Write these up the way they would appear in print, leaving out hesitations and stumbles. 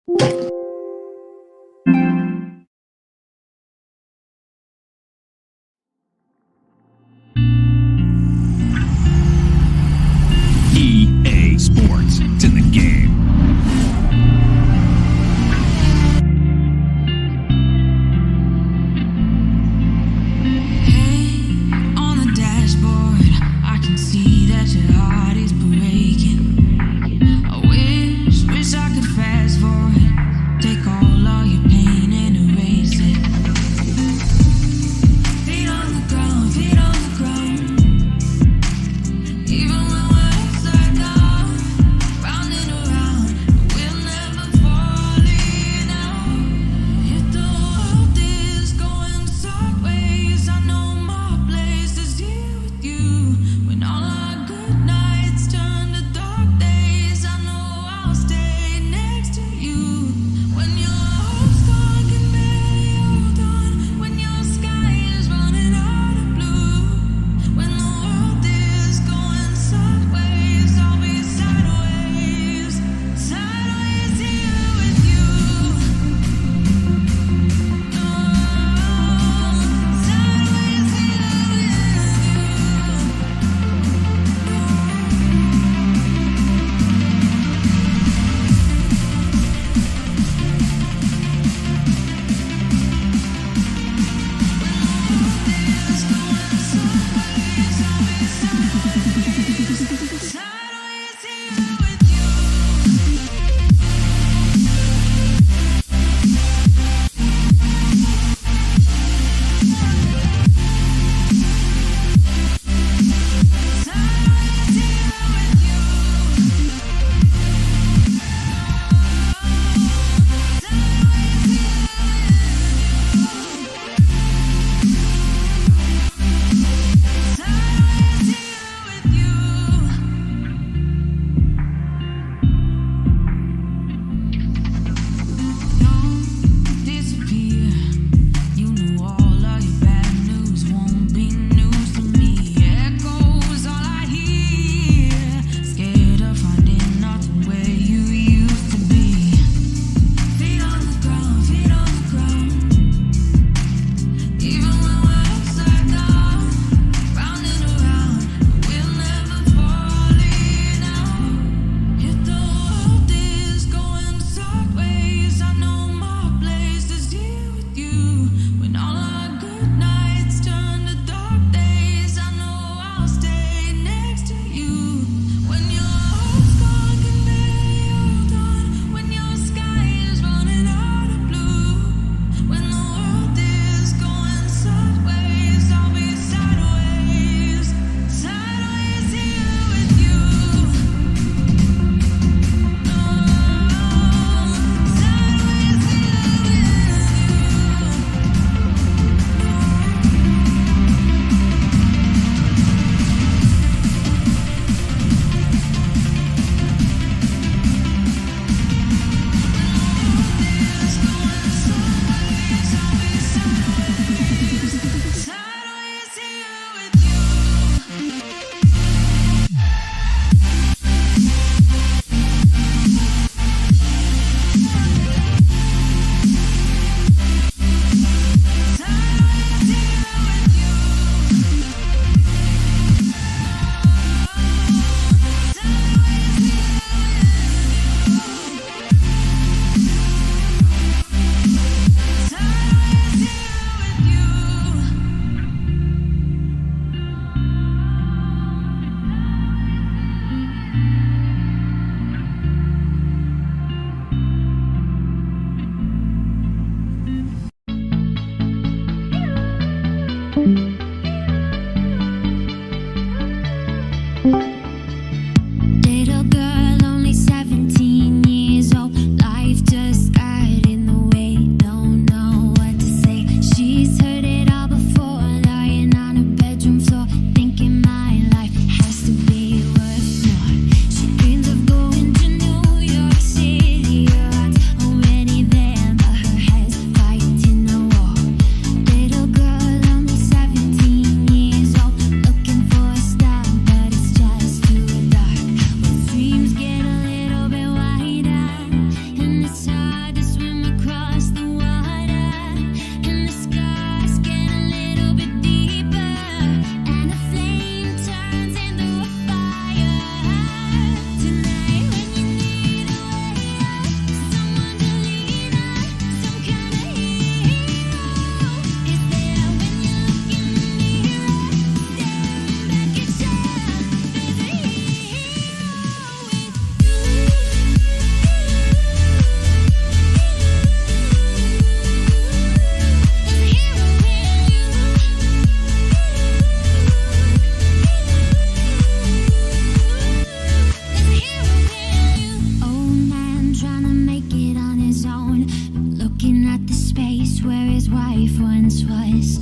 EA Sports. It's in the game. Hey, on the dashboard, I can see that your heart is breaking. I wish I could fast forward trying to make it on his own. Looking at the space where his wife once was.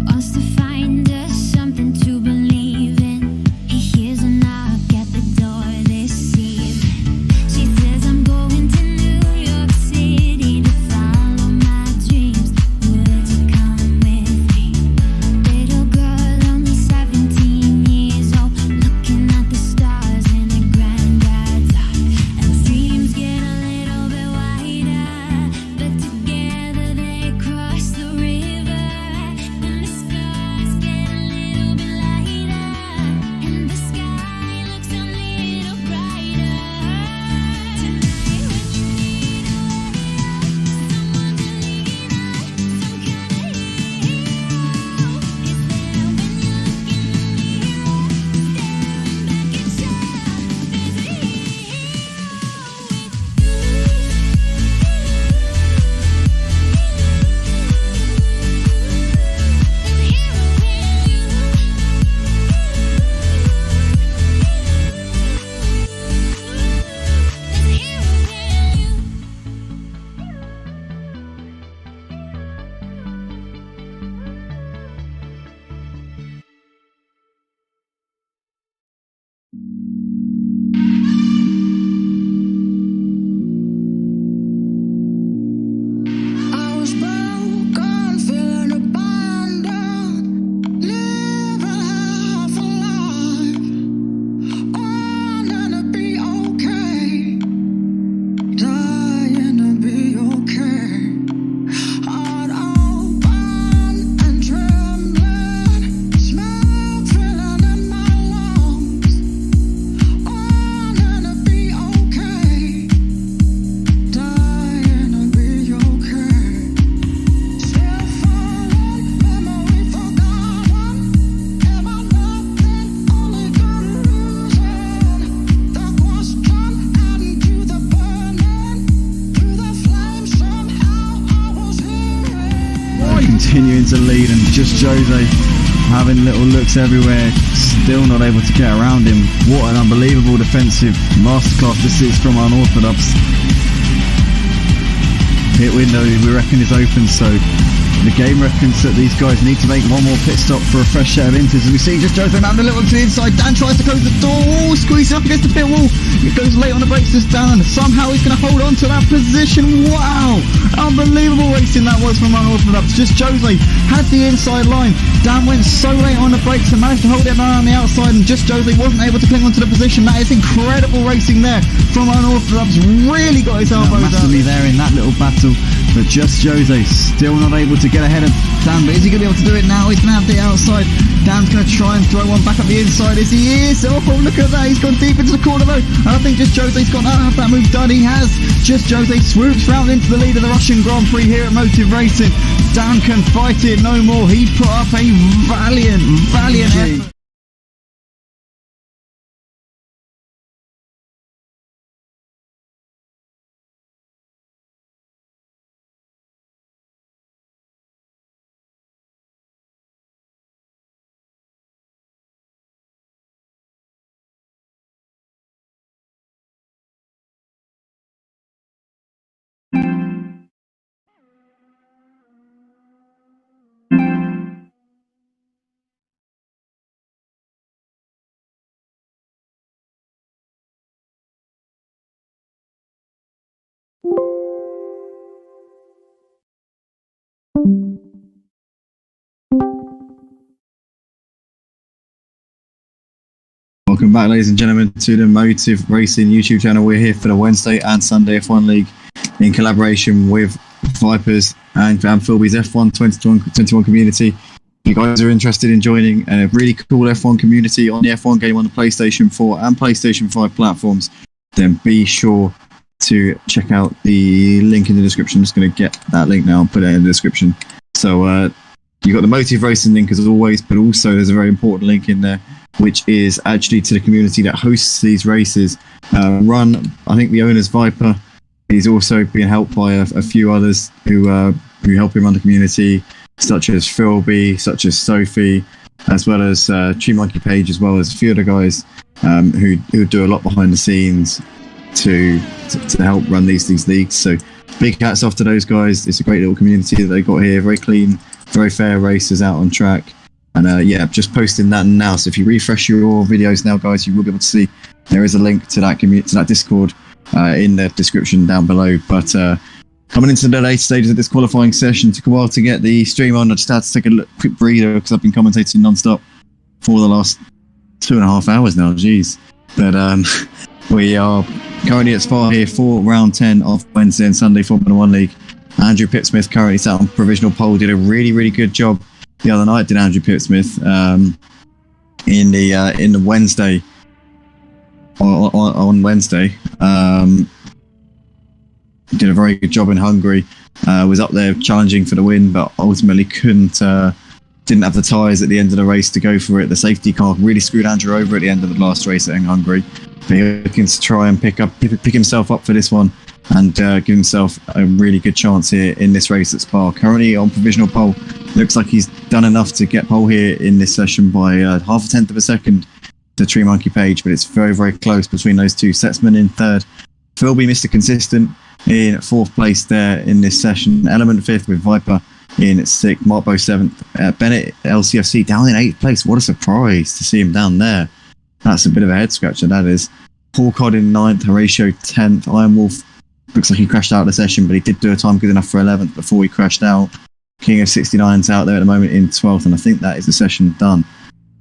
Wants to find us something to believe in. He hears a knock at the door this evening. She says, I'm going to New York City to follow my dreams. Would you come with me? Little girl, only 17 years old, looking at the stars in her granddad's eye. And the dreams get a little bit wider, but together they cross the river. And the stars get a little bit lighter, and the sky looks a little brighter. Tonight what you need a someone to lean on, some kind of hero. Is there when you look in the mirror, staring back at you, there's a hero with I was broken, feeling abandoned, living half alive, wanting to be okay, dying to be okay. Heart open and trembling, smell filling in my lungs, wanting to be okay, dying to be okay. Still falling, memory forgotten. Ever nothing, only confusion. The question adding to the burning, through the flames somehow I was hearing. Continuing to lead, and just Jose having little looks everywhere, still not able to get around him. What an unbelievable defensive masterclass this is from Unorthodox. Pit window, we reckon, is open, so the game reckons that these guys need to make one more pit stop for a fresh set of inters. As we see just Jose having a little look to the inside. Dan tries to close the door, squeezes up against the pit wall. It goes late on the brakes this Dan. Somehow he's going to hold on to that position. Wow, unbelievable racing that was from Unorthodox. Just Jose had the inside line. Dan went so late on the brakes and managed to hold it down on the outside, and just Jose wasn't able to cling onto the position. That is incredible racing there from Unorthodox. Really got his elbows massively there in that little battle, but just Jose still not able to get ahead of Dan. But is he going to be able to do it now? He's going to have the outside. Dan's going to try and throw one back up the inside. As he is. Oh, look at that. He's gone deep into the corner though. And I think just Jose's got to have that move done. He has. Just Jose swoops round into the lead of the Russian Grand Prix here at Motive Racing. Dan can fight it no more. He put up a valiant effort. Welcome back, ladies and gentlemen, to the Motive Racing YouTube channel. We're here for the Wednesday and Sunday F1 League in collaboration with Vipers and Philby's F1 2021 community. If you guys are interested in joining a really cool F1 community on the F1 game on the PlayStation 4 and PlayStation 5 platforms, then be sure to check out the link in the description. I'm just going to get that link now and put it in the description. So you got the Motive Racing link as always, but also there's a very important link in there, which is actually to the community that hosts these races. I think the owner's Viper. He's also being helped by a few others who help him run the community, such as Philby, such as Sophie, as well as Tree Monkey Page, as well as a few other guys who do a lot behind the scenes to help run these leagues. So big hats off to those guys. It's a great little community that they got here. Very clean, very fair races out on track. And yeah, just posting that now. So if you refresh your videos now, guys, you will be able to see there is a link to that community, to that Discord in the description down below. But coming into the later stages of this qualifying session, took a while to get the stream on. I just had to take a quick breather because I've been commentating non-stop for the last 2.5 hours now. Jeez. But we are currently at Spa here for round 10 of Wednesday and Sunday Formula 1 League. Andrew Pipsmith currently sat on provisional pole, did a really good job the other night, did Andrew Pipsmith in the Wednesday on Wednesday. Did a very good job in Hungary. Was up there challenging for the win, but ultimately didn't have the tyres at the end of the race to go for it. The safety car really screwed Andrew over at the end of the last race in Hungary. But he's looking to try and pick himself up for this one and give himself a really good chance here in this race at Spa. Currently on provisional pole. Looks like he's done enough to get pole here in this session by 0.5 of a second to RaKiMaJe, but it's very close between those two. Setzman in third. Philby, Mr. Consistent, in fourth place there in this session. Element fifth with Viper in sixth. Markbo seventh. Bennett LCFC down in eighth place. What a surprise to see him down there. That's a bit of a head scratcher, that is. Paul Codd in ninth. Horatio 10th. Iron Wolf looks like he crashed out of the session, but he did do a time good enough for 11th before he crashed out. King of 69's out there at the moment in 12th, and I think that is the session done.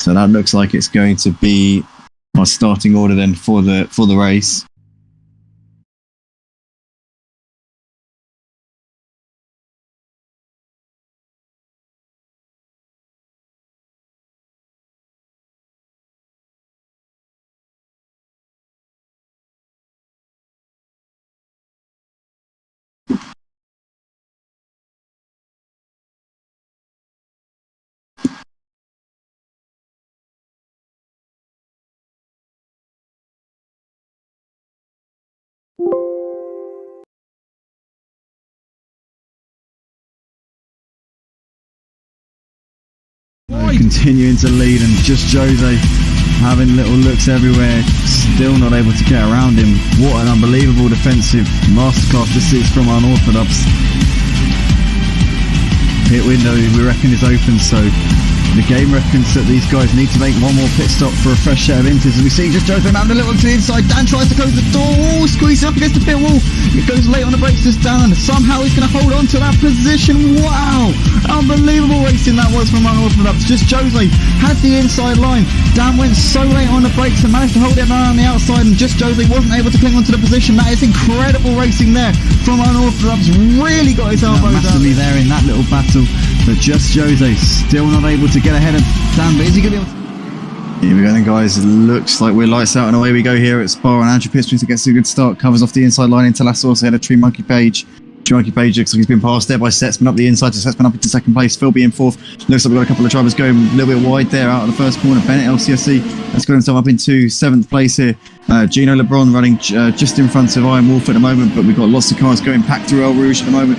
So that looks like it's going to be our starting order then for the race. Continuing to lead, and just Jose having little looks everywhere, still not able to get around him. What an unbelievable defensive masterclass this is from Unorthodox. Pit window, we reckon, is open, so the game reckons that these guys need to make one more pit stop for a fresh set of inters. As we see just Jose having a little to the inside. Dan tries to close the door, squeezes up against the pit wall. It goes late on the brakes, just Dan. Somehow he's going to hold on to that position. Wow! Unbelievable racing that was from Unorthodox. Just Jose had the inside line. Dan went so late on the brakes and managed to hold it down on the outside, and just Jose wasn't able to cling onto the position. That is incredible racing there from Unorthodox. Really got his elbows massively there in that little battle, but just Jose still not able to get ahead of Dan. But is he going to be able to... Here we go then, guys. It looks like we're lights out and away we go here at Spa, and Andrew Pipsmith gets a good start, covers off the inside line into last source ahead of RaKiMaJe. RaKiMaJe looks like he's been passed there by Setzman up the inside, so Setzman up into second place. Philby in fourth. Looks like we've got a couple of drivers going a little bit wide there out of the first corner. Bennett LCSC has got himself up into seventh place here. Gino LeBron running just in front of Iron Wolf at the moment, but we've got lots of cars going packed through El Rouge at the moment.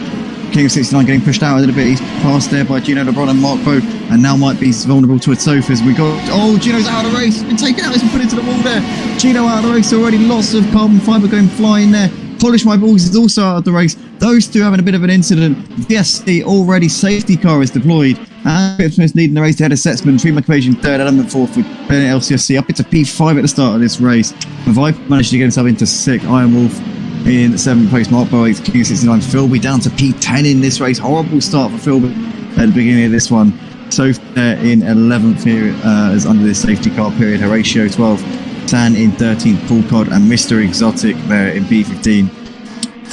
King of 69 getting pushed out a little bit. He's passed there by Gino LeBron and Markbo, and now might be vulnerable to a Sofas. We got... Oh, Gino's out of the race. He's been taken out. He's been put into the wall there. Gino out of the race already. Lots of carbon fibre going flying there. Polish My Balls is also out of the race. Those two having a bit of an incident. VSC already safety car is deployed. And Pipsmith leading the race ahead of Setzman. RaKiMaJe in third, Element fourth with Bennett LCSC up into P5 at the start of this race. Viper managed to get himself into sixth. Iron Wolf in seventh place. Markbo eighth. King of 69. Philby down to P10 in this race. Horrible start for Philby at the beginning of this one. So in 11th here as under this safety car period. Horatio 12th. Tan in 13th, Paul Codd and Mr. Exotic there in P15.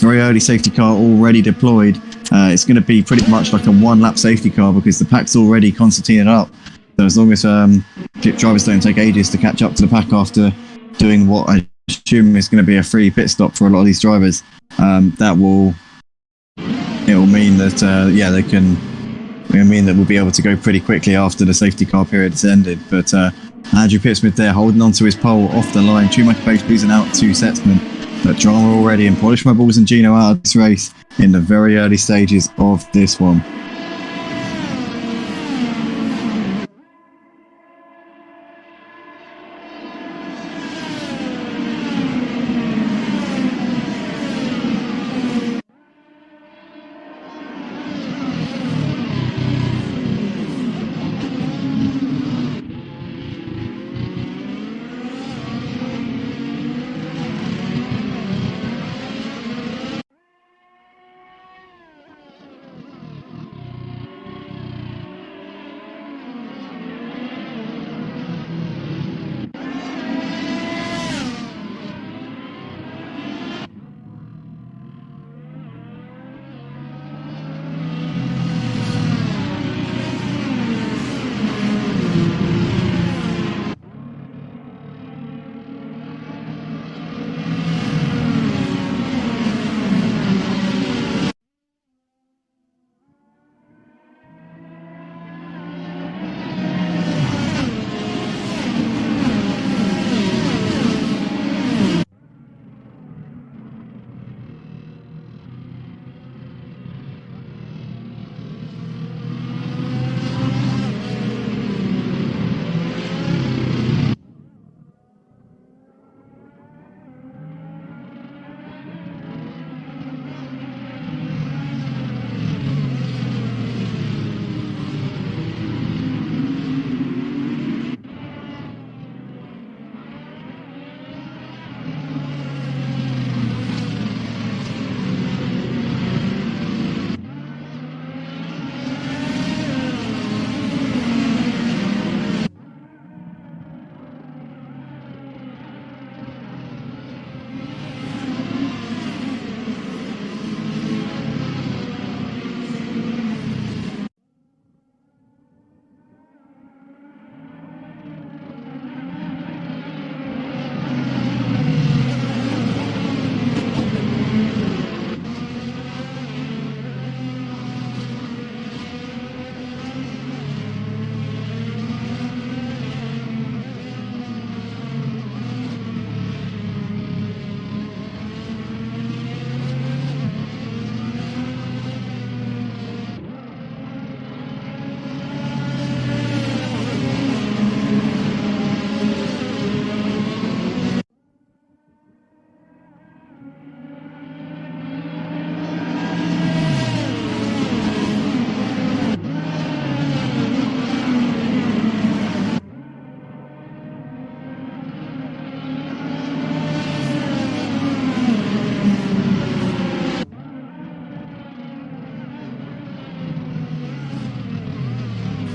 Very early safety car already deployed. It's going to be pretty much like a one-lap safety car because the pack's already concertinaed up. So as long as drivers don't take ages to catch up to the pack after doing what I assume is going to be a free pit stop for a lot of these drivers, it will mean that they can. It will mean that we'll be able to go pretty quickly after the safety car period has ended. But Andrew Pipsmith there holding on to his pole off the line. RaKiMaJe losing out to Setzman. But drama already, and Polish My Balls and Gino out of this race in the very early stages of this one.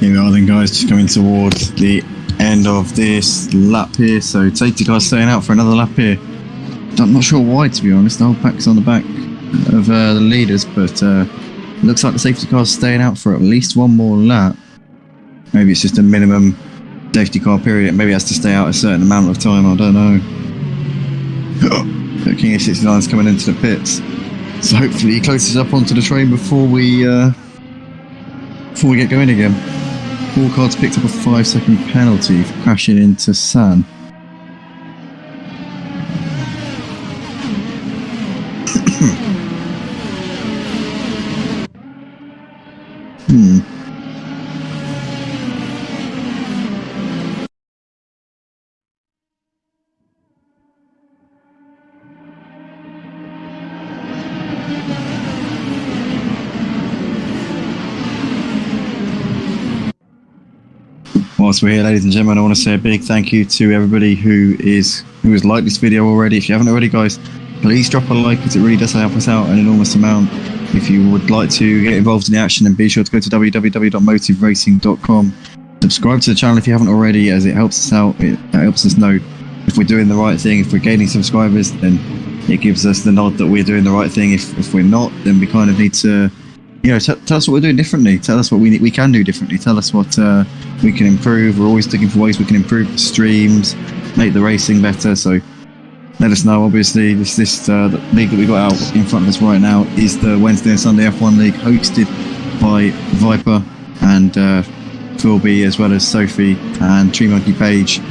Here we are then, guys, just coming towards the end of this lap here. So safety car's staying out for another lap here. I'm not sure why, to be honest. The whole pack's on the back of the leaders, but looks like the safety car's staying out for at least one more lap. Maybe it's just a minimum safety car period. Maybe it has to stay out a certain amount of time. I don't know. But King of 69 is coming into the pits, so hopefully he closes up onto the train before we get going again. All cards picked up a 5-second penalty for crashing into San. Whilst we're here, ladies and gentlemen, I want to say a big thank you to everybody who has liked this video already. If you haven't already, guys, please drop a like, because it really does help us out an enormous amount. If you would like to get involved in the action, then be sure to go to www.motiveracing.com. Subscribe to the channel if you haven't already, as it helps us out. It helps us know if we're doing the right thing. If we're gaining subscribers, then it gives us the nod that we're doing the right thing. If we're not, then we kind of need to, you know, tell us what we're doing differently. Tell us what we can do differently. Tell us what we can improve. We're always looking for ways we can improve the streams, make the racing better. So let us know. Obviously, this the league that we got out in front of us right now is the Wednesday and Sunday F1 League, hosted by Viper and Philby, as well as Sophie and TreeMonkeyPage.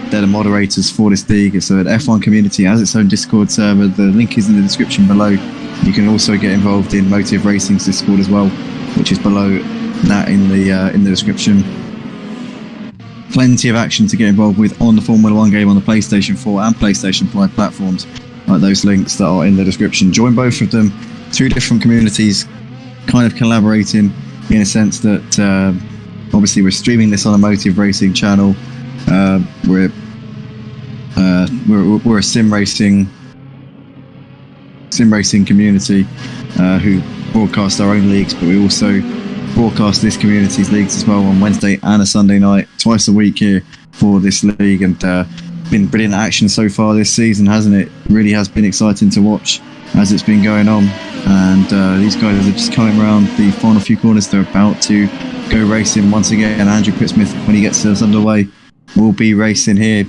They're the moderators for this league. So the F1 community has its own Discord server. The link is in the description below. You can also get involved in Motive Racing's Discord as well, which is below that in the description. Plenty of action to get involved with on the Formula 1 game on the PlayStation 4 and PlayStation 5 platforms, like those links that are in the description. Join both of them. Two different communities kind of collaborating, in a sense that obviously we're streaming this on a Motive Racing channel. We're a sim racing community who broadcast our own leagues, but we also broadcast this community's leagues as well on Wednesday and a Sunday night, twice a week here for this league. And been brilliant action so far this season, hasn't it? Really has been exciting to watch as it's been going on. And these guys are just coming around the final few corners. They're about to go racing once again. And Andrew Pittsmith, when he gets us underway, will be racing here.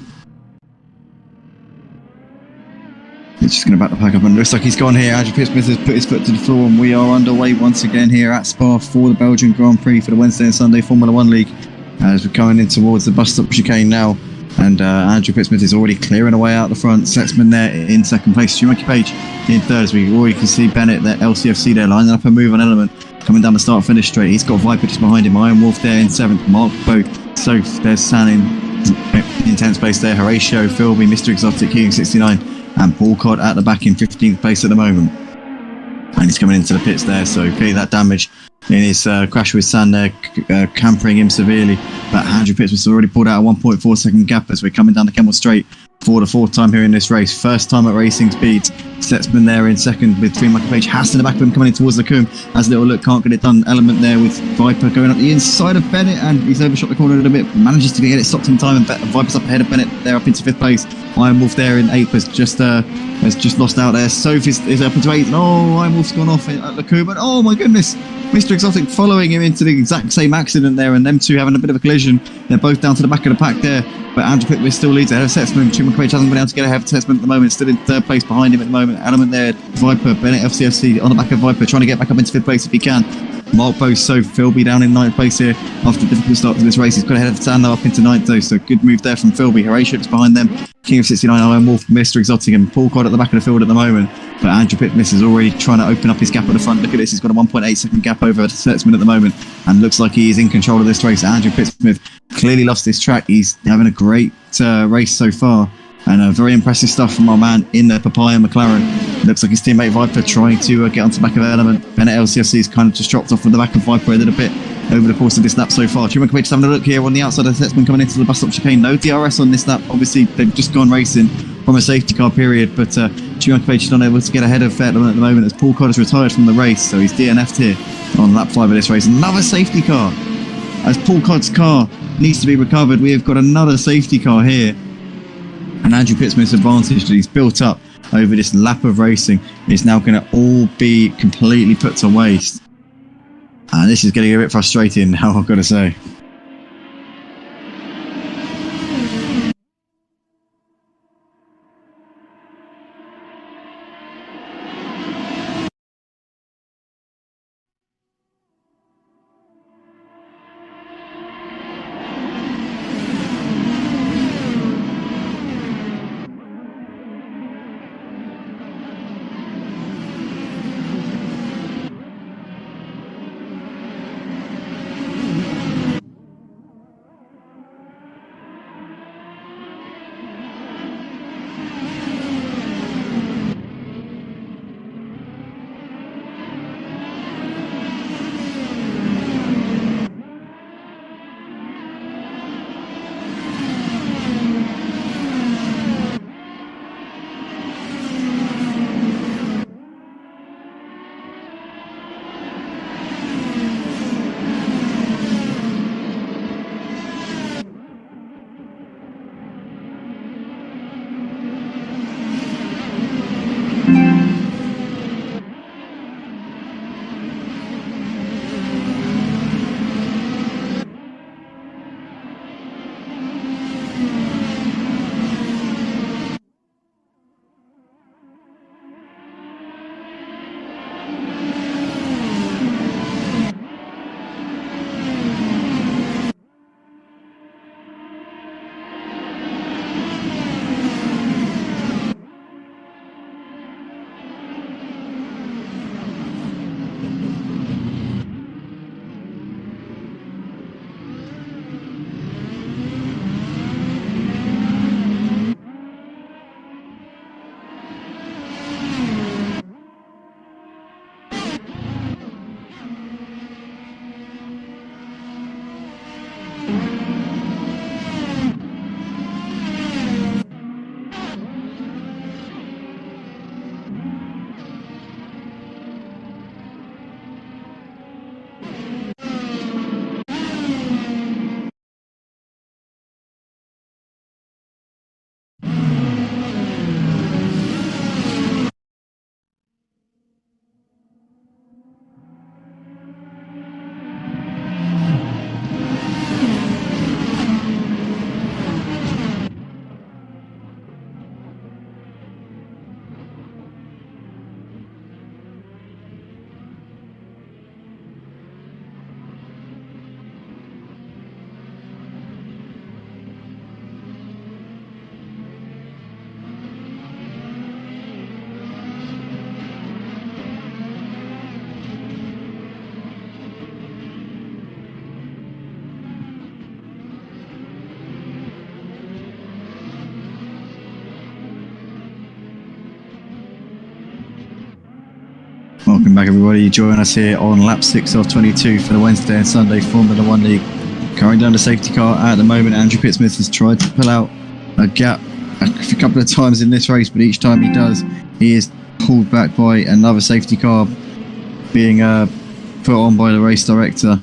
He's just going to back the pack up, and it looks like he's gone here. Andrew Pittsmith has put his foot to the floor, and we are underway once again here at Spa for the Belgian Grand Prix for the Wednesday and Sunday Formula 1 League, as we're coming in towards the bus stop chicane now. And Andrew Pittsmith is already clearing away out the front. Setzman there in second place. TreeMonkeyPage in third, as we already can see Bennett, the LCFC there, lining up a move on Element, coming down the start-finish straight. He's got Viper just behind him. Iron Wolf there in seventh. Mark Boat, Soph, there's San in 10th place there. Horatio, Philby, Mr. Exotic, King 69. And Paul Codd at the back in 15th place at the moment. And he's coming into the pits there, so clearly that damage in his crash with San there, hampering him severely. But Andrew Pittsmith's already pulled out a 1.4 second gap as we're coming down the Kemmel Straight for the fourth time here in this race. First time at racing speeds. Setzman there in second with TreeMonkeyPage. Haas in the back of him coming in towards the Coombe. As Little Look can't get it done. Element there with Viper going up the inside of Bennett, and he's overshot the corner a little bit. Manages to get it stopped in time, and Viper's up ahead of Bennett there up into fifth place. Iron Wolf there in eighth has just lost out there. Soph is up into eighth. Oh, Iron Wolf's gone off at the Coombe. Oh my goodness. Mr. Exotic following him into the exact same accident there, and them two having a bit of a collision. They're both down to the back of the pack there, but Andrew Pittsmith still leads ahead of Setzman. TreeMonkeyPage hasn't been able to get ahead of Setzman at the moment, still in third place behind him at the moment. Element there, Viper, Bennett FCFC on the back of Viper, trying to get back up into fifth place if he can. Mark Bose, so Philby down in ninth place here after a difficult start to this race. He's got ahead of Sando up into ninth though, so good move there from Philby. Horatio is behind them. King of 69, Iron Wolf, Mr. Exotic, and Paul Codd at the back of the field at the moment. But Andrew Pittsmith is already trying to open up his gap at the front. Look at this, he's got a 1.8 second gap over Setzman at the moment, and looks like he is in control of this race. Andrew Pittsmith clearly lost this track. He's having a great race so far, and very impressive stuff from our man in the Papaya McLaren. Looks like his teammate Viper trying to get onto the back of Element. Bennett LCFC has kind of just dropped off from the back of Viper a little bit over the course of this lap so far. TreeMonkeyPage just having a look here on the outside of Setzman coming into the bus stop chicane. No DRS on this lap. Obviously, they've just gone racing from a safety car period, but TreeMonkeyPage is not able to get ahead of Element at the moment as Paul Codd has retired from the race, so he's DNF'd here on lap 5 of this race. Another safety car. as Paul Codd's car needs to be recovered. We have got another safety car here, and Andrew Pittsmith's advantage that he's built up over this lap of racing is now going to all be completely put to waste. And this is getting a bit frustrating now, I've got to say. Welcome back, everybody. Join us here on lap 6 of 22 for the Wednesday and Sunday Formula 1 League. Carrying down the safety car at the moment, Andrew Pittsmith has tried to pull out a gap a couple of times in this race, but each time he does, he is pulled back by another safety car being put on by the race director.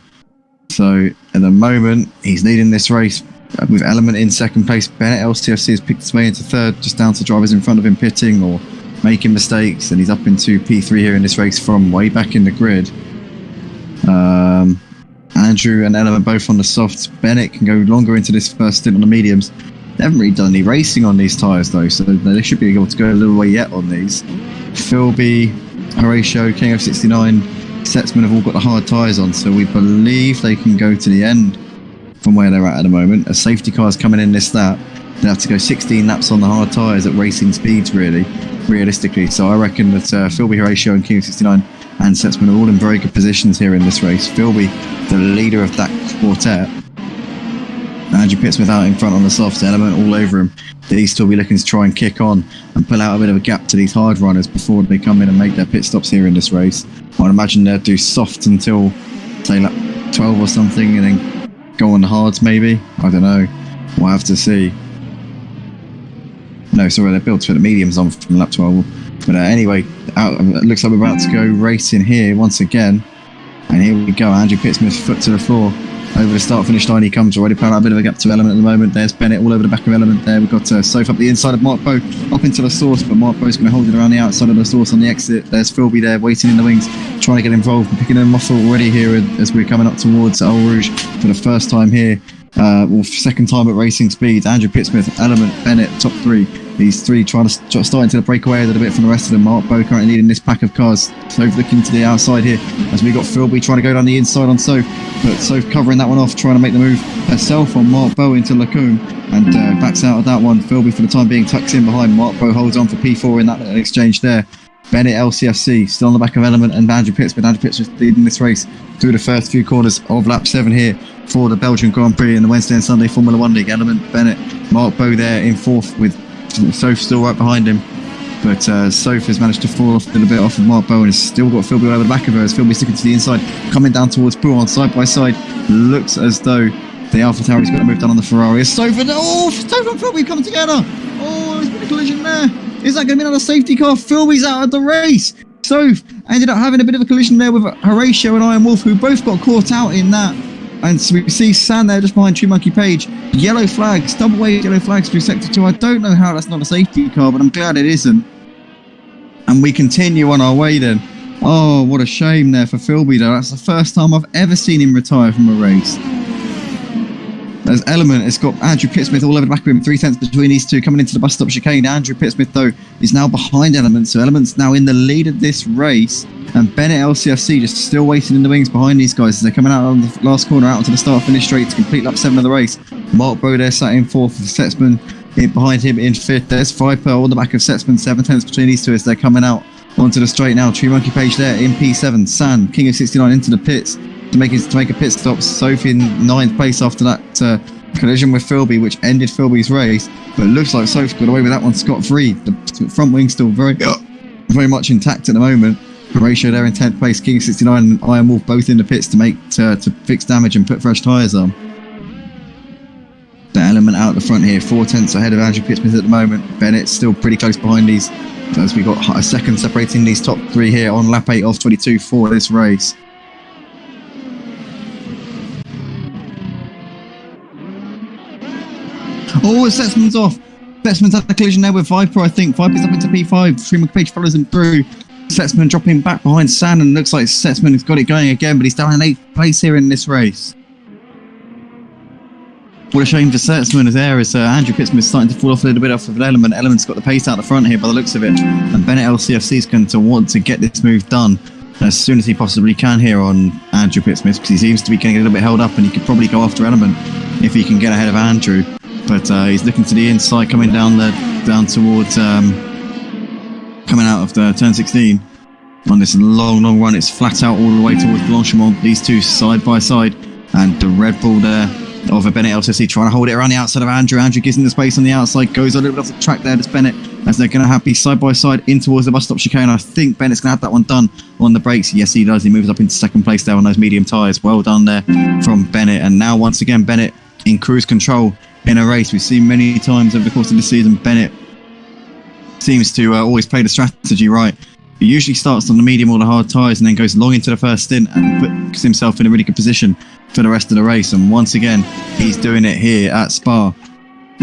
So at the moment, he's leading this race with Element in second place. Bennett LCFC has picked his way into third, just down to drivers in front of him pitting or making mistakes, and he's up into P3 here in this race from way back in the grid. Andrew and Element both on the softs. Bennett can go longer into this first stint on the mediums. They haven't really done any racing on these tyres though, so they should be able to go a little way yet on these. Philby, Horatio, King of 69, Setzman have all got the hard tyres on, so we believe they can go to the end from where they're at the moment. A safety car is coming in this lap. They have to go 16 laps on the hard tyres at racing speeds, realistically. So I reckon that Philby, Horatio and King of 69 and Setzman are all in very good positions here in this race. Philby, the leader of that quartet. Andrew Pittsmith out in front on the soft, Element all over him. These two will be looking to try and kick on and pull out a bit of a gap to these hard runners before they come in and make their pit stops here in this race. I'd imagine they'll do soft until, say, lap 12 or something, and then go on the hards maybe. I don't know. We'll have to see. No, sorry, they're built for the mediums on from lap 12. But anyway, it looks like we're about to go racing here once again. And here we go, Andrew Pittsmith's foot to the floor over the start-finish line he comes, already playing out a bit of a gap to Element at the moment. There's Bennett all over the back of Element there. We've got Soph up the inside of Mark Bow, up into the source, but Mark Bow's going to hold it around the outside of the source on the exit. There's Philby there, waiting in the wings, trying to get involved, picking them off already here as we're coming up towards Eau Rouge for the first time here. Second time at racing speeds. Andrew Pittsmith, Element, Bennett, top three. These three starting to break away a little bit from the rest of them. Mark Bow currently leading this pack of cars. Soph looking to the outside here as we got Philby trying to go down the inside on Soph, but Soph covering that one off, trying to make the move herself on Mark Bow into Lacombe, and backs out of that one. Philby for the time being tucks in behind. Mark Bow holds on for P4 in that exchange there. Bennett LCFC still on the back of Element and Andrew Pittsmith. Andrew Pittsmith leading this race through the first few corners of lap 7 here for the Belgian Grand Prix in the Wednesday and Sunday Formula 1 League. Element, Bennett, Mark Bow there in fourth with Soph still right behind him. But Soph has managed to fall off a little bit off of Mark Bow and has still got Philby all over the back of her as Philby sticking to the inside, coming down towards Poole on side by side. Looks as though the Alpha Tauri's got a move done on the Ferrari. Soph and Philby come together. Oh, there's been a collision there. Is that going to be another safety car? Philby's out of the race. Soph ended up having a bit of a collision there with Horatio and Iron Wolf, who both got caught out in that. And so we see San there just behind TrueMonkeyPage. Yellow flags, double weight yellow flags through Sector 2. I don't know how that's not a safety car, but I'm glad it isn't. And we continue on our way then. Oh, what a shame there for Philby though. That's the first time I've ever seen him retire from a race. There's Element, it's got Andrew Pittsmith all over the back of him, 3 tenths between these two coming into the bus stop chicane. Andrew Pittsmith though is now behind Element, so Element's now in the lead of this race, and Bennett LCFC just still waiting in the wings behind these guys as they're coming out on the last corner out onto the start finish straight to complete lap 7 of the race. Mark Bow there sat in fourth, Setzman behind him in fifth. There's Viper on the back of Setzman, 7 tenths between these two as they're coming out onto the straight now. TrueMonkeyPage there in P7, San, King of 69 into the pits to make a pit stop. Sophie in 9th place after that collision with Philby, which ended Philby's race, but it looks like Soph's got away with that one scot-free. The front wing still very much intact at the moment. Horatio there in 10th place, King of 69 and Iron Wolf both in the pits to fix damage and put fresh tyres on. The Element out the front here, 4 tenths ahead of Andrew Pittsmith at the moment. Bennett's still pretty close behind these, as we got a second separating these top three here on lap 8 of 22 for this race. Oh, Setzman's off. Setzman's had the collision there with Viper, I think. Viper's up into P5. TrueMonkeyPage follows him through. Setzman dropping back behind San, and looks like Setzman has got it going again, but he's down in 8th place here in this race. What a shame for Setzman as Andrew Pittsmith is starting to fall off a little bit off of Element. Element's got the pace out the front here by the looks of it, and Bennett LCFC is going to want to get this move done as soon as he possibly can here on Andrew Pittsmith, because he seems to be getting a little bit held up, and he could probably go after Element if he can get ahead of Andrew. But he's looking to the inside, coming down towards coming out of the turn 16 on this long run. It's flat out all the way towards Blanchimont. These two side by side, and the Red Bull there of a Bennett LCC trying to hold it around the outside of Andrew. Andrew gives him the space on the outside, goes a little bit off the track there. That's Bennett, as they're going to have be side by side in towards the bus stop chicane. I think Bennett's going to have that one done on the brakes. Yes, he does. He moves up into second place there on those medium tyres. Well done there from Bennett. And now once again Bennett in cruise control in a race. We've seen many times over the course of the season Bennett seems to always play the strategy right. He usually starts on the medium or the hard tyres and then goes long into the first stint and puts himself in a really good position for the rest of the race. And once again, he's doing it here at Spa.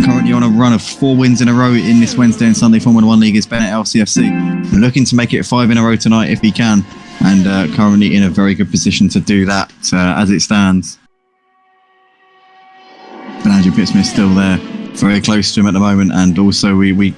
Currently on a run of 4 wins in a row in this Wednesday and Sunday Formula 1 League is Bennett LCFC. Looking to make it 5 in a row tonight if he can, and currently in a very good position to do that as it stands. But Andrew Pittsmith's still there, very close to him at the moment, and also we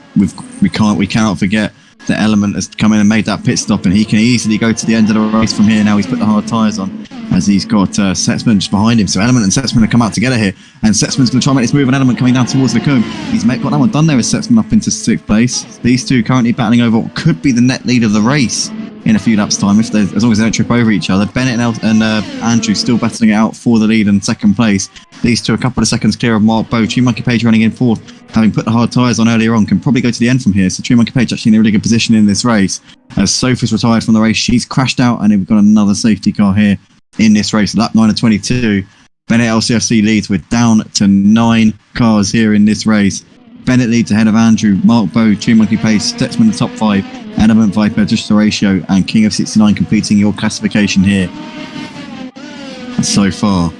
cannot forget the Element has come in and made that pit stop, and he can easily go to the end of the race from here. Now he's put the hard tyres on, as he's got Setzman just behind him. So Element and Setzman have come out together here, and Setzman's going to try and make this move on Element coming down towards the comb. He's got that one done there as Setzman up into 6th place. These two currently battling over what could be the net lead of the race in a few laps time, as long as they don't trip over each other. Bennett and Andrew still battling it out for the lead in 2nd place. These two a couple of seconds clear of Mark Bow. TrueMonkeyPage running in 4th, having put the hard tyres on earlier on, can probably go to the end from here. So TrueMonkeyPage actually in a really good position in this race. As Sophie's retired from the race, she's crashed out, and we've got another safety car here in this race. Lap 9 of 22. Bennett LCFC leads. We're down to 9 cars here in this race. Bennett leads ahead of Andrew, Mark Bow, TrueMonkeyPage, Setzman the top 5, Element, Viper, just the ratio, and King of 69 completing your classification here so far.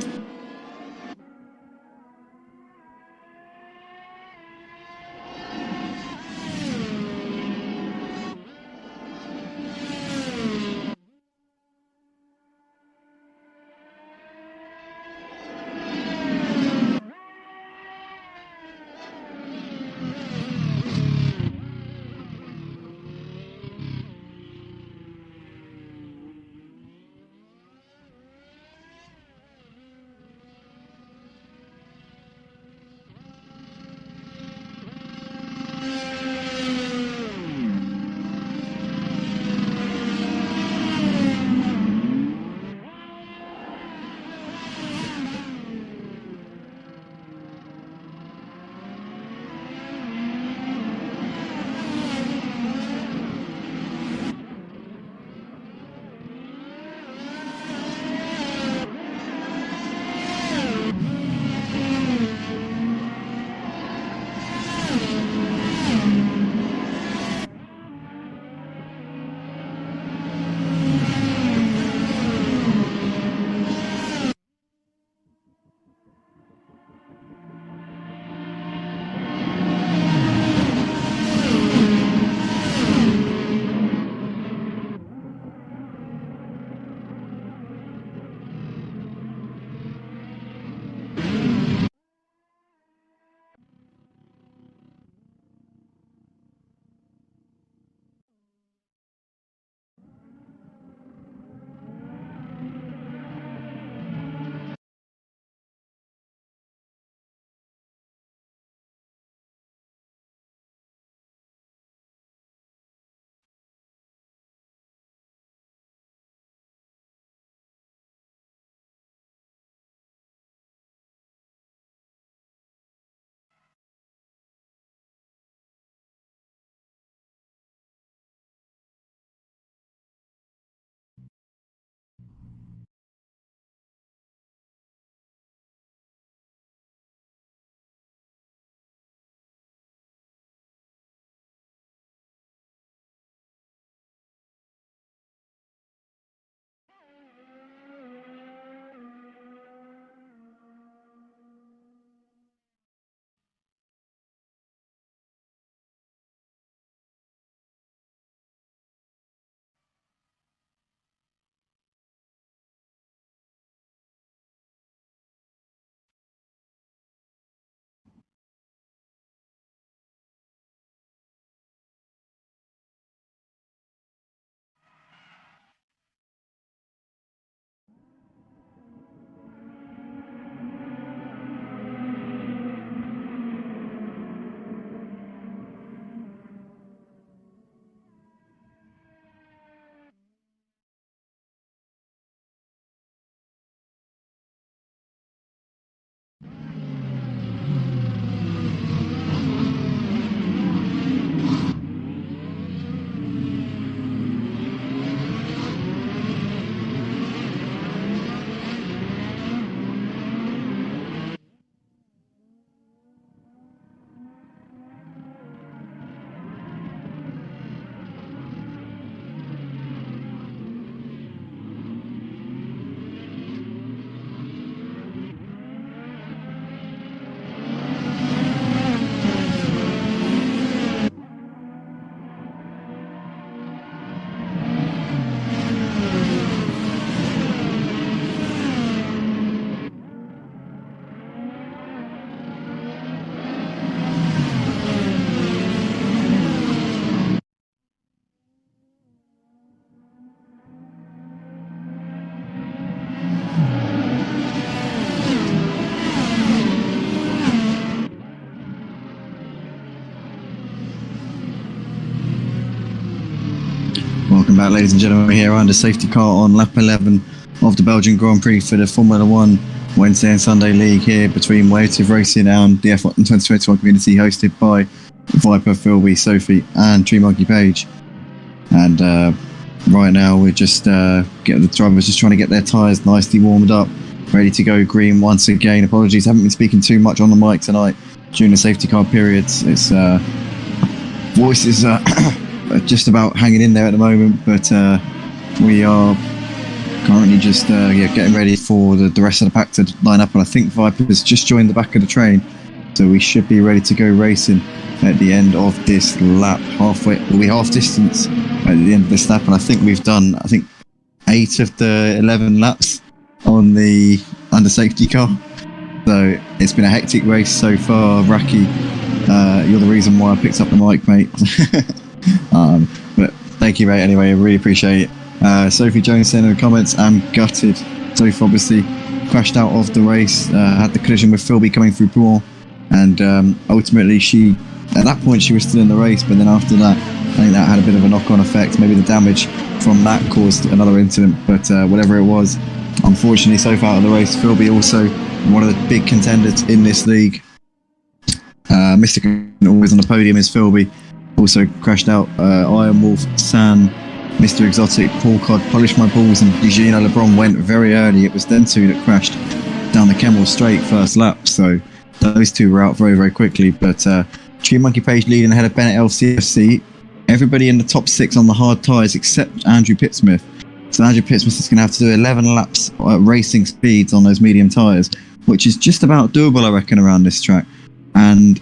back, ladies and gentlemen. We're here under safety car on lap 11 of the Belgian Grand Prix for the Formula 1 Wednesday and Sunday League here between Wave Racing and the F1 2021 community, hosted by Viper, Philby, Sophie and RaKiMaJe. And right now we're just the drivers just trying to get their tyres nicely warmed up, ready to go green once again. Apologies, haven't been speaking too much on the mic tonight during the safety car periods. It's voice is just about hanging in there at the moment, but we are currently just getting ready for the rest of the pack to line up. And I think Viper's just joined the back of the train, so we should be ready to go racing at the end of this lap. We'll be half distance at the end of this lap, and I think we've done 8 of the 11 laps on the under safety car. So it's been a hectic race so far. Raki, you're the reason why I picked up the mic, mate. But thank you, mate, anyway. I really appreciate it. Sophie Jones saying in the comments, I'm gutted. Sophie obviously crashed out of the race, had the collision with Philby coming through Pool, and ultimately at that point she was still in the race, but then after that I think that had a bit of a knock-on effect. Maybe the damage from that caused another incident, but whatever it was, unfortunately Sophie out of the race. Philby also one of the big contenders in this league. Mr. always on the podium is Philby, also crashed out. Iron Wolf, San, Mr. Exotic, Paul Cod, Polish My Balls and Gino LeBron went very early. It was them two that crashed down the Kemmel straight first lap, so those two were out very, very quickly. But RaKiMaJe leading ahead of Bennett LCFC. Everybody in the top 6 on the hard tyres except Andrew Pittsmith. So Andrew Pittsmith is going to have to do 11 laps at racing speeds on those medium tyres, which is just about doable, I reckon, around this track. And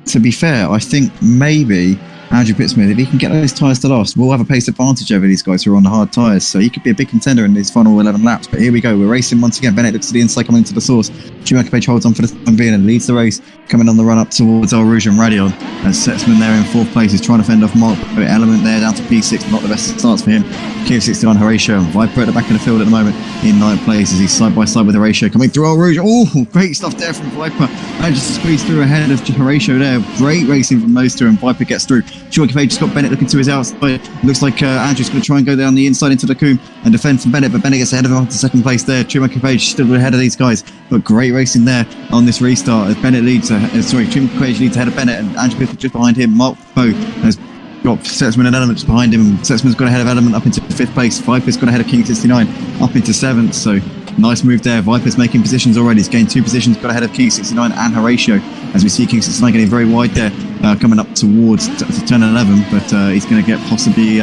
to be fair, I think maybe Andrew Pittsmith, if he can get those tyres to last, will have a pace advantage over these guys who are on the hard tyres. So he could be a big contender in these final 11 laps. But here we go, we're racing once again. Bennett looks to the inside, coming into the source. RaKiMaJe holds on for the time being and leads the race, coming on the run up towards El Rouge and Radion. And Setzman there in 4th place is trying to fend off Mark. Element there down to P6, not the best starts for him. Q69 Horatio and Viper at the back of the field at the moment in 9th place as he's side by side with Horatio coming through El Rouge. Oh, great stuff there from Viper. Manages to squeeze through ahead of Horatio there. Great racing from those two, and Viper gets through. RaKiMaJe just got Bennett looking to his outside. Looks like Andrew's going to try and go down the inside into the Coombe and defend from Bennett, but Bennett gets ahead of him to 2nd place there. RaKiMaJe still ahead of these guys, but great racing there on this restart as Bennett leads. RaKiMaJe leads ahead of Bennett, and Andrew Pittsmith just behind him. Mark Bow has got Setzman and Element behind him. Setzman's got ahead of Element up into 5th place. Viper's got ahead of King 69 up into 7th. So nice move there. Viper's making positions already. He's gained 2 positions, got ahead of King 69 and Horatio, as we see King 69 getting very wide there, coming up towards turn 11, but he's going to get possibly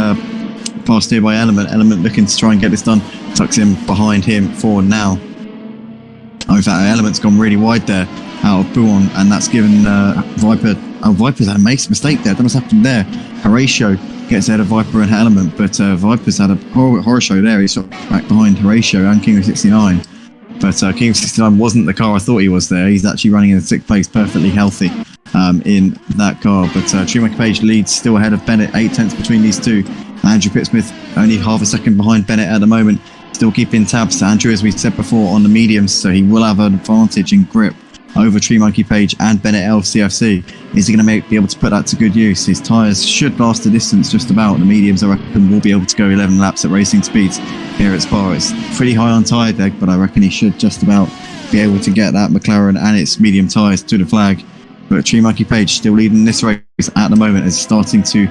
passed here by Element. Element looking to try and get this done, tucks him behind him for now. Oh, in fact, Element's gone really wide there out of Bouon, and that's given Viper. Oh, Viper's had a mistake there. That must happen there. Horatio gets ahead of Viper and Element, but Viper's had a horror show there. He's sort of back behind Horatio and King of 69. But King of 69 wasn't the car I thought he was there. He's actually running in 6th place, perfectly healthy in that car. But RaKiMaJe leads still ahead of Bennett, 8 tenths between these two. Andrew Pittsmith only half a second behind Bennett at the moment, still keeping tabs. Andrew, as we said before, on the mediums, so he will have an advantage in grip over RaKiMaJe and Bennett LCFC. Is he going to be able to put that to good use? His tyres should last the distance just about. The mediums, I reckon, will be able to go 11 laps at racing speeds here at Spa. It's pretty high on tyre deck, but I reckon he should just about be able to get that McLaren and its medium tyres to the flag. But RaKiMaJe still leading this race at the moment, is starting to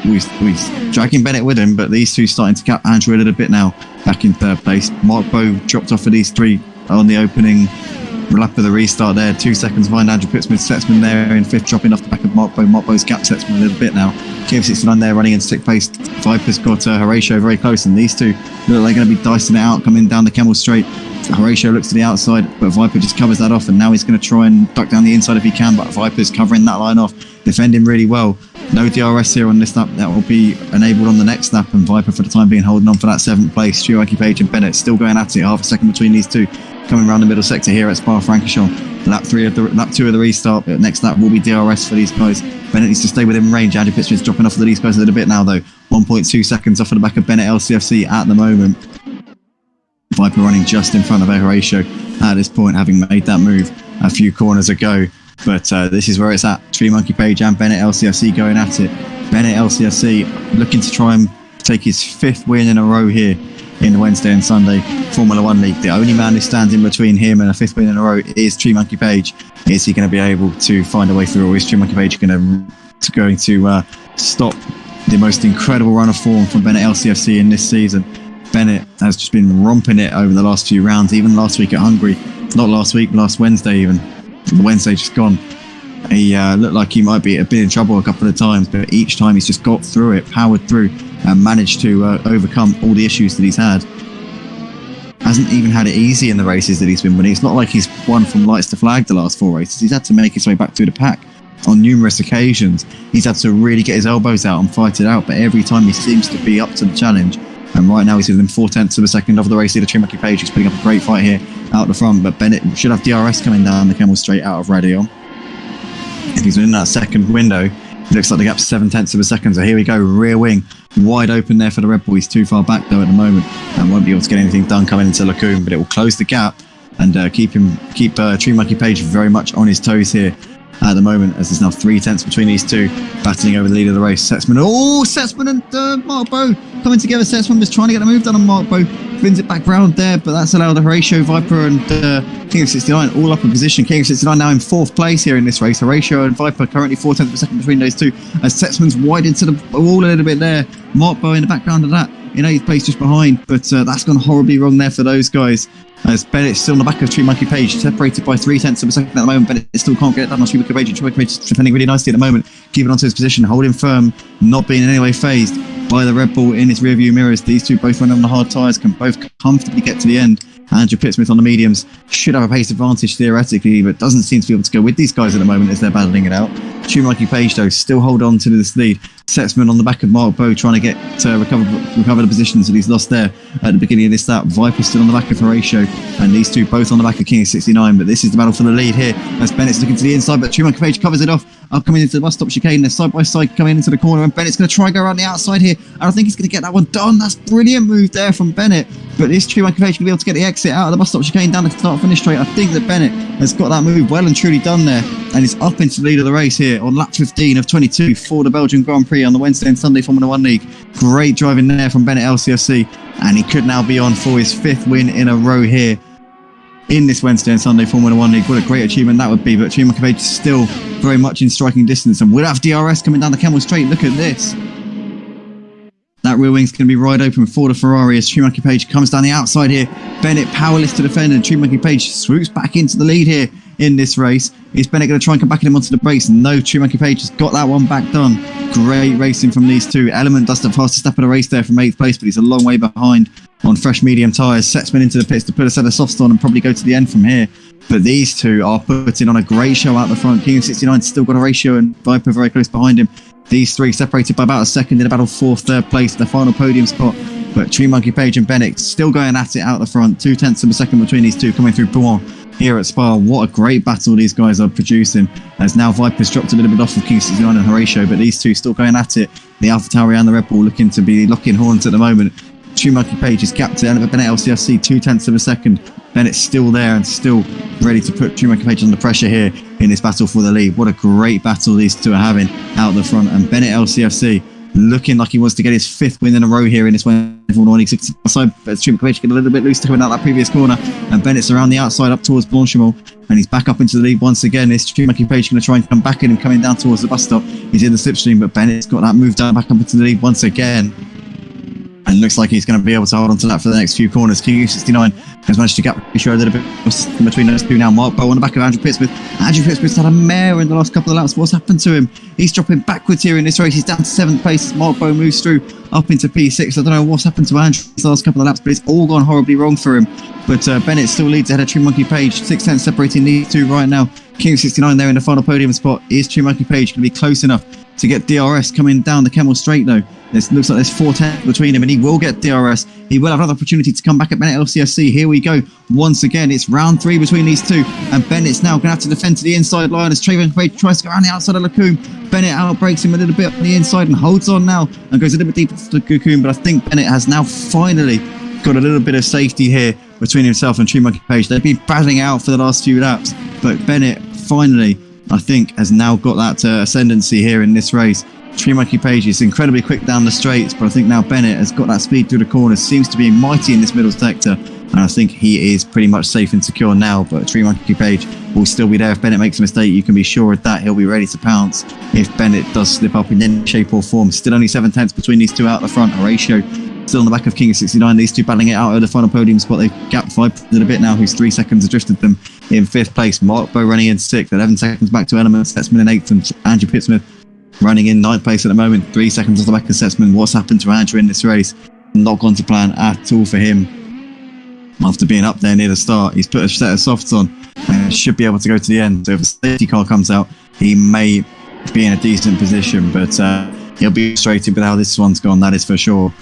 we're dragging Bennett with him, but these two starting to cap Andrew a little bit now, back in 3rd place. Mark Bow dropped off of these 3 on the opening lap of the restart there, 2 seconds behind Andrew Pittsmith. Setzman there in 5th, dropping off the back of Mark Bow. Mark Bow's gapped Setzman a little bit now. KF69 there running in 6th place. Viper's got Horatio very close, and these two look like they're going to be dicing it out, coming down the Kemmel straight. Horatio looks to the outside, but Viper just covers that off, and now he's going to try and duck down the inside if he can, but Viper's covering that line off, defending really well. No DRS here on this lap. That will be enabled on the next lap, and Viper for the time being holding on for that 7th place. RaKiMaJe and Bennett still going at it, half a second between these two, coming around the middle sector here at Spa-Francorchamps. Lap 2 of the restart, but next lap will be DRS for these guys. Bennett needs to stay within range. Andrew Pittsmith's dropping off of these guys a little bit now though. 1.2 seconds off of the back of Bennett LCFC at the moment. Viper running just in front of Horatio at this point, having made that move a few corners ago. But this is where it's at. RaKiMaJe and Bennett LCFC going at it. Bennett LCFC looking to try and take his 5th win in a row here in the Wednesday and Sunday Formula 1 League. The only man who stands in between him and a 5th win in a row is TreeMonkeyPage. Is he going to be able to find a way through, or is TreeMonkeyPage going to stop the most incredible run of form from Bennett LCFC in this season? Bennett has just been romping it over the last few rounds, even last week at Hungary. Not last week, last Wednesday even. The Wednesday just gone. He looked like he might be a bit in trouble a couple of times, but each time he's just got through it, powered through, and managed to overcome all the issues that he's had. Hasn't even had it easy in the races that he's been winning. It's not like he's won from lights to flag the last 4 races. He's had to make his way back through the pack on numerous occasions. He's had to really get his elbows out and fight it out, but every time he seems to be up to the challenge. And right now he's within 0.4 of a second of the race leader, TreeMonkeyPage. He's putting up a great fight here out the front, but Bennett should have DRS coming down the Camel straight out of Radeon. If he's in that second window, it looks like the gap's 0.7 of a second. So here we go, rear wing wide open there for the Red Bull. He's too far back though at the moment and won't be able to get anything done coming into Lacoon, but it will close the gap and keep TreeMonkeyPage very much on his toes here at the moment, as there's now 0.3 between these two, battling over the lead of the race. Setzman and Mark Bow coming together. Setzman was trying to get a move done on Mark Bow, spins it back round there, but that's allowed Horatio, Viper and King of 69 all up in position. King of 69 now in 4th place here in this race. Horatio and Viper currently 0.4 of a second between those two, as Setzman's wide into the wall a little bit there. Mark Bow in the background of that in 8th place just behind, but that's gone horribly wrong there for those guys, as Bennett's still on the back of TreeMonkeyPage, separated by 0.3 of a second at the moment. Bennett still can't get it done on TreeMonkeyPage. TreeMonkeyPage is defending really nicely at the moment, keeping onto his position, holding firm, not being in any way phased by the Red Bull in his rearview mirrors. These two both running on the hard tyres, can both comfortably get to the end. Andrew Pittsmith on the mediums should have a pace advantage theoretically, but doesn't seem to be able to go with these guys at the moment as they're battling it out. TreeMonkeyPage though still hold on to this lead. Setzman on the back of Mark Bow trying to get recover the positions that he's lost there at the beginning of this lap. Viper still on the back of Horatio, and these two both on the back of King of 69, but this is the battle for the lead here as Bennett's looking to the inside, but TreeMonkeyPage covers it off. Coming into the bus stop chicane, they're side by side coming into the corner, and Bennett's going to try and go around the outside here, and I think he's going to get that one done. That's brilliant move there from Bennett, but this TreeMonkeyPage going to be able to get the exit out of the bus stop chicane down the start finish straight. I think that Bennett has got that move well and truly done there, and is up into the lead of the race here on lap 15 of 22 for the Belgian Grand Prix on the Wednesday and Sunday Formula 1 League. Great driving there from Bennett LCFC, and he could now be on for his 5th win in a row here in this Wednesday and Sunday Formula 1 League. What a great achievement that would be, but TreeMonkeyPage is still very much in striking distance and will have DRS coming down the Camel straight. Look at this. That rear wing's going to be wide open for the Ferrari as TreeMonkeyPage comes down the outside here. Bennett powerless to defend, and TreeMonkeyPage swoops back into the lead here in this race. Is Bennett going to try and come back in him onto the brakes? No, TreeMonkeyPage has got that one back done. Great racing from these two. Element does the fastest step of the race there from 8th place, but he's a long way behind on fresh medium tyres. Setzman into the pits to put a set of softs on and probably go to the end from here. But these two are putting on a great show out the front. King of 69 still got a ratio, and Viper very close behind him. These three separated by about a second in a battle for 3rd place, the final podium spot. But TreeMonkeyPage and Bennett still going at it out the front. 0.2 of a second between these two coming through Bouin here at Spa. What a great battle these guys are producing, as now Viper's dropped a little bit off of King 69 and Horatio, but these two still going at it. The AlphaTauri and the Red Bull looking to be locking horns at the moment. TreeMonkeyPage is gapped to Bennett LCFC 0.2 of a second. Bennett's still there and still ready to put TreeMonkeyPage under pressure here in this battle for the lead. What a great battle these two are having out the front, and Bennett LCFC looking like he wants to get his 5th win in a row here in this one. Outside, TreeMonkeyPage get a little bit loose to coming out that previous corner, and Bennett's around the outside up towards Blanchimont, and he's back up into the lead once again. Is TreeMonkeyPage going to try and come back in and coming down towards the bus stop? He's in the slipstream, but Bennett's got that move down back up into the lead once again. And looks like he's going to be able to hold on to that for the next few corners. King 69 has managed to gap a little bit between those two now. Mark Bow on the back of Andrew Pittsmith. Andrew Pittsmith's had a mare in the last couple of laps. What's happened to him? He's dropping backwards here in this race. He's down to 7th place. Mark Bow moves through up into P6. I don't know what's happened to Andrew in the last couple of laps, but it's all gone horribly wrong for him. But Bennett still leads ahead of TreeMonkeyPage. 0.6 separating these two right now. King 69 there in the final podium spot. Is TreeMonkeyPage going to be close enough to get DRS coming down the Camel straight though? It looks like there's 0.4 between him, and he will get DRS. He will have another opportunity to come back at Bennett LCFC. Here we go. Once again, it's round 3 between these two, and Bennett's now going to have to defend to the inside line as TreeMonkeyPage tries to go around the outside of Lacoon. Bennett outbreaks him a little bit on the inside and holds on now and goes a little bit deeper to Lacoon, but I think Bennett has now finally got a little bit of safety here between himself and TreeMonkeyPage. They've been battling out for the last few laps, but Bennett finally, I think, has now got that ascendancy here in this race. RaKiMaJe is incredibly quick down the straights, but I think now Bennett has got that speed through the corners, seems to be mighty in this middle sector, and I think he is pretty much safe and secure now. But RaKiMaJe will still be there. If Bennett makes a mistake, you can be sure of that. He'll be ready to pounce if Bennett does slip up in any shape or form. Still only 7/10 between these two out the front. Horatio still on the back of King of 69. These two battling it out over the final podium spot. They've gapped 5 a bit now, who's 3 seconds adjusted them in 5th place. Mark Bow running in 6th, 11 seconds back to Element. Setzman in 8th, and Andrew Pittsmith running in 9th place at the moment, 3 seconds off the back of Setzman. What's happened to Andrew in this race? Not gone to plan at all for him. After being up there near the start, he's put a set of softs on and should be able to go to the end. So if a safety car comes out, he may be in a decent position, but he'll be frustrated with how this one's gone, that is for sure.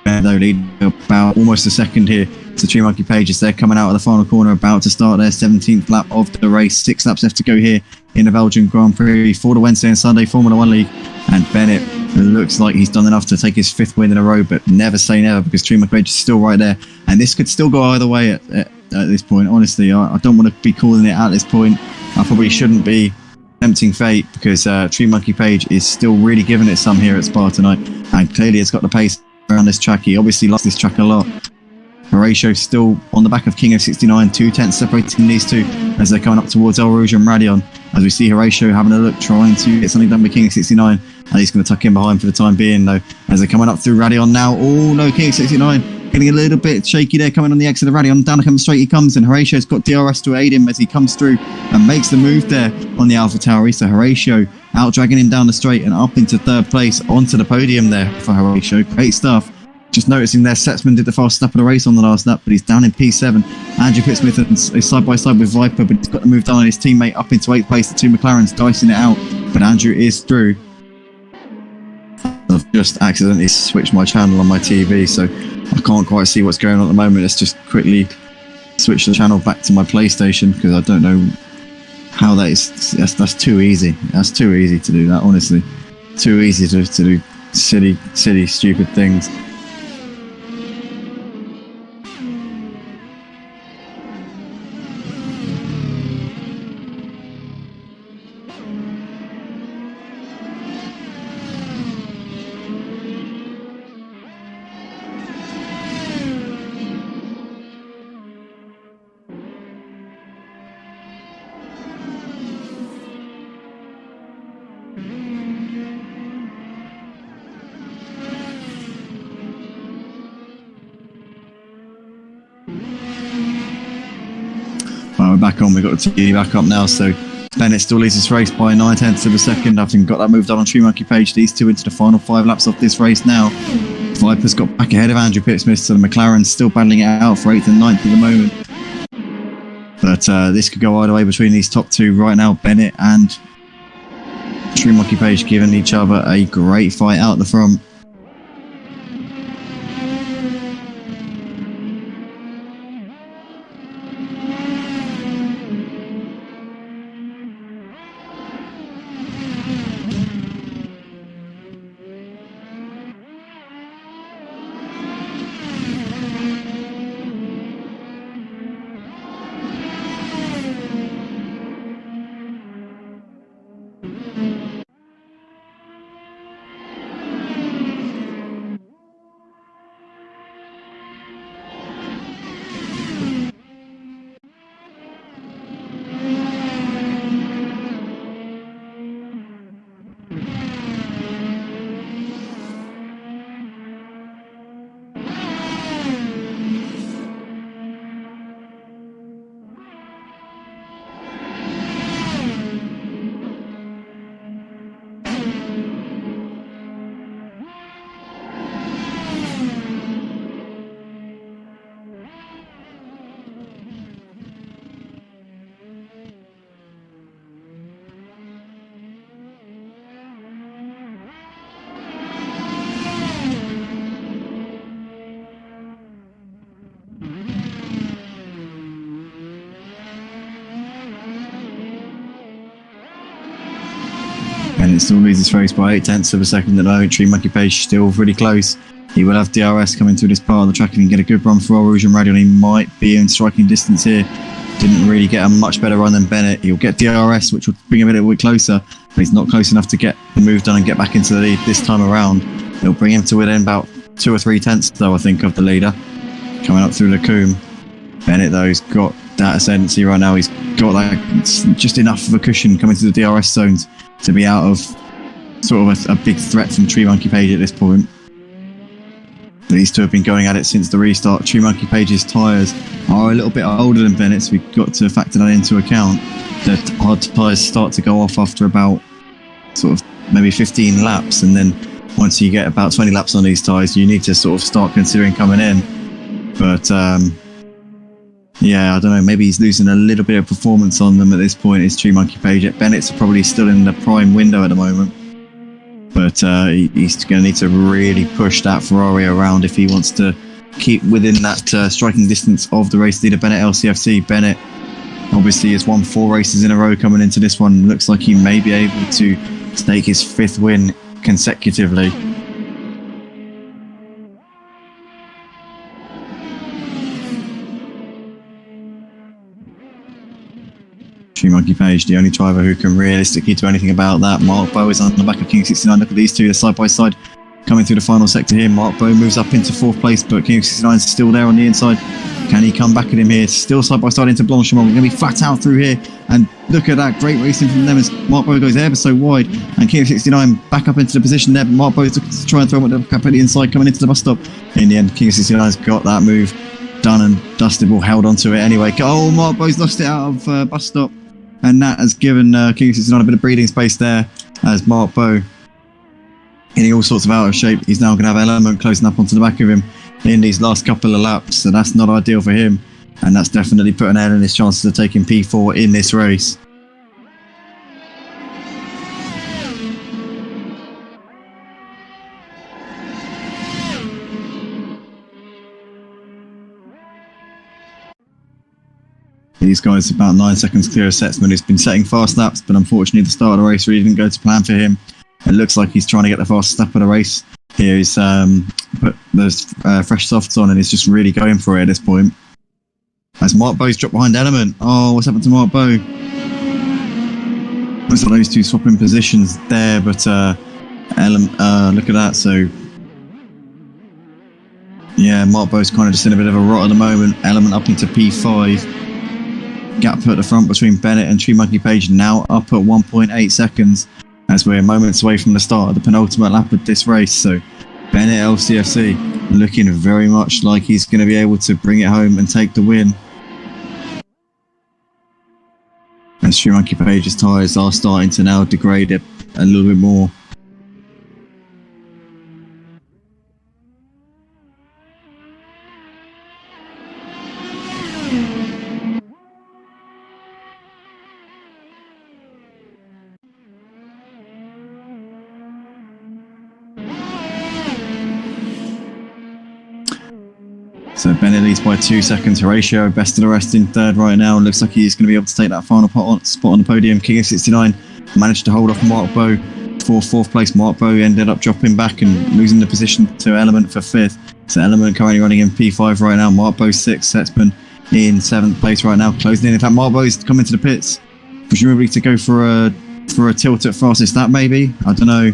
Though leading about almost a second here to RaKiMaJe as they're coming out of the final corner, about to start their 17th lap of the race. 6 laps left to go here in the Belgian Grand Prix for the Wednesday and Sunday Formula 1 League. And Bennett looks like he's done enough to take his 5th win in a row, but never say never, because RaKiMaJe is still right there. And this could still go either way at this point. Honestly, I don't want to be calling it at this point. I probably shouldn't be tempting fate, because RaKiMaJe is still really giving it some here at Spa tonight, and clearly it's got the pace around this track. He obviously lost this track a lot. Horatio still on the back of King of 69, 2/10 separating these two as they're coming up towards El Rouge and Radion. As we see Horatio having a look, trying to get something done with King of 69, and he's going to tuck in behind for the time being though, as they're coming up through Radion now. Oh no, King of 69 getting a little bit shaky there, coming on the exit of Radion. Down coming straight he comes, and Horatio's got DRS to aid him as he comes through and makes the move there on the Alpha Tauri. So Horatio out dragging him down the straight and up into 3rd place onto the podium there for Horatio. Great stuff. Just noticing there, Setzman did the fast lap of the race on the last lap, but he's down in P7. Andrew Pittsmith is side by side with Viper, but he's got to move down on his teammate up into 8th place. The two McLarens dicing it out, but Andrew is through. I've just accidentally switched my channel on my TV, so I can't quite see what's going on at the moment. Let's just quickly switch the channel back to my PlayStation, because I don't know how that is. That's too easy. That's too easy to do that, honestly. Too easy to do silly, stupid things. Right, we're back on. We've got the TV back up now. So Bennett still leads this race by 9/10 of a second. After got that moved on RaKiMaJe. These two into the final 5 laps of this race now. Viper's got back ahead of Andrew Pittsmith, so the McLaren's still battling it out for 8th and 9th at the moment. But this could go either way between these top two right now. Bennett and RaKiMaJe giving each other a great fight out the front. And it still leads this race by 8/10 of a second at the moment. RaKiMaJe still really close. He will have DRS coming through this part of the track and he can get a good run for Rouge and Radion. He might be in striking distance here didn't really get a much better run than Bennett. He'll get DRS, which will bring him a little bit closer, but he's not close enough to get the move done and get back into the lead this time around. It'll bring him to within about 2 or 3 tenths, though, I think, of the leader. Coming up through Lacombe. Bennett, though, has got that ascendancy right now. He's got just enough of a cushion coming to the DRS zones to be out of sort of a big threat from RaKiMaJe at this point. These two have been going at it since the restart. RaKiMaJe's tyres are a little bit older than Bennett's. We've got to factor that into account. The hard tyres start to go off after about sort of maybe 15 laps, and then once you get about 20 laps on these tyres, you need to sort of start considering coming in. But yeah, I don't know, maybe he's losing a little bit of performance on them at this point. It's RaKiMaJe. Bennett's probably still in the prime window at the moment. But he's going to need to really push that Ferrari around if he wants to keep within that striking distance of the race leader, Bennett LCFC. Bennett obviously has won 4 races in a row coming into this one. Looks like he may be able to stake his 5th win consecutively. RaKiMaJe, the only driver who can realistically do anything about that. Mark Bow is on the back of King 69. Look at these two, they're side by side coming through the final sector here. Mark Bow moves up into 4th place, but King 69 is still there on the inside. Can he come back at him here? Still side by side into Blanchimont. We're going to be flat out through here, and look at that, great racing from them as Mark Bow goes ever so wide, and King 69 back up into the position there. Mark Bow is looking to try and throw him up at the inside coming into the bus stop. In the end, King 69 has got that move done and dusted, well, held onto it anyway. Oh, Mark Bow's lost it out of bus stop. And that has given King 69 a bit of breathing space there, as Mark Bow, getting all sorts of out of shape. He's now going to have Element closing up onto the back of him in these last couple of laps, so that's not ideal for him. And that's definitely put an end in his chances of taking P4 in this race. These guys are about 9 seconds clear of Setzman, who's been setting fast laps, but unfortunately the start of the race really didn't go to plan for him. It looks like he's trying to get the fastest lap of the race. Here he's put those fresh softs on and he's just really going for it at this point. As Mark Bow's dropped behind Element. Oh, what's happened to Mark Bow? Looks like those two swapping positions there, but Element, look at that. So yeah, Mark Bow's kind of just in a bit of a rot at the moment. Element up into P5. Gap at the front between Bennett and RaKiMaJe now up at 1.8 seconds as we're moments away from the start of the penultimate lap of this race. So Bennett LCFC looking very much like he's going to be able to bring it home and take the win. As RaKiMaJe's tyres are starting to now degrade it a little bit more. So Bennett leads by 2 seconds. Horatio, best of the rest, in 3rd right now. Looks like he's going to be able to take that final spot on the podium. King of 69 managed to hold off Mark Bow for 4th place. Mark Bow ended up dropping back and losing the position to Element for 5th. So Element currently running in P5 right now. Mark Bow 6th. Setzman in 7th place right now, closing in. In fact, Mark Bow's coming to the pits, presumably to go for a tilt at fastest lap, maybe. I don't know.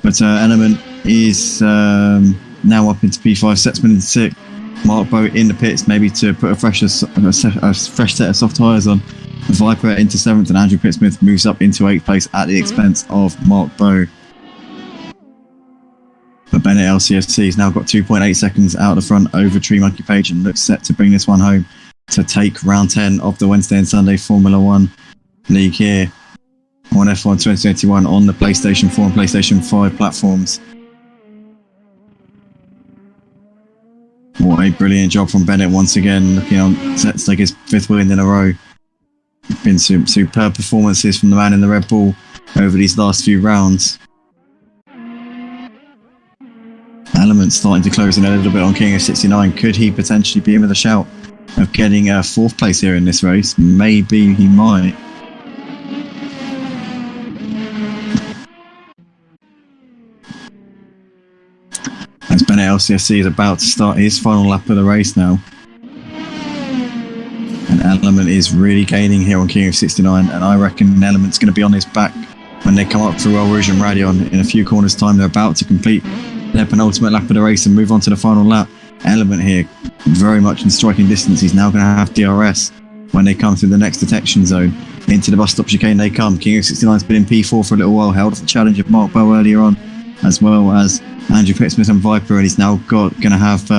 But Element is now up into P5, Setzman in 6th, Mark Bow in the pits, maybe to put a fresh set of soft tyres on. Viper into 7th, and Andrew Pittsmith moves up into 8th place at the expense of Mark Bow. But Bennett LCFC has now got 2.8 seconds out the front over RaKiMaJe and looks set to bring this one home to take round 10 of the Wednesday and Sunday Formula 1 League here on F1 2021 on the PlayStation 4 and PlayStation 5 platforms. What a brilliant job from Bennett once again, looking on set to take his 5th win in a row. Been superb performances from the man in the Red Bull over these last few rounds. Element starting to close in a little bit on King of 69. Could he potentially be in with a shout of getting a 4th place here in this race? Maybe he might. As Bennett LCFC is about to start his final lap of the race now. And Element is really gaining here on King of 69, and I reckon Element's going to be on his back when they come up through El Rouge and Radion in a few corners' time. They're about to complete their penultimate lap of the race and move on to the final lap. Element here, very much in striking distance. He's now going to have DRS when they come through the next detection zone. Into the bus stop chicane they come. King of 69's been in P4 for a little while, held off the challenge of Mark Bell earlier on, as well as Andrew Pittsmith and Viper, and he's now going to have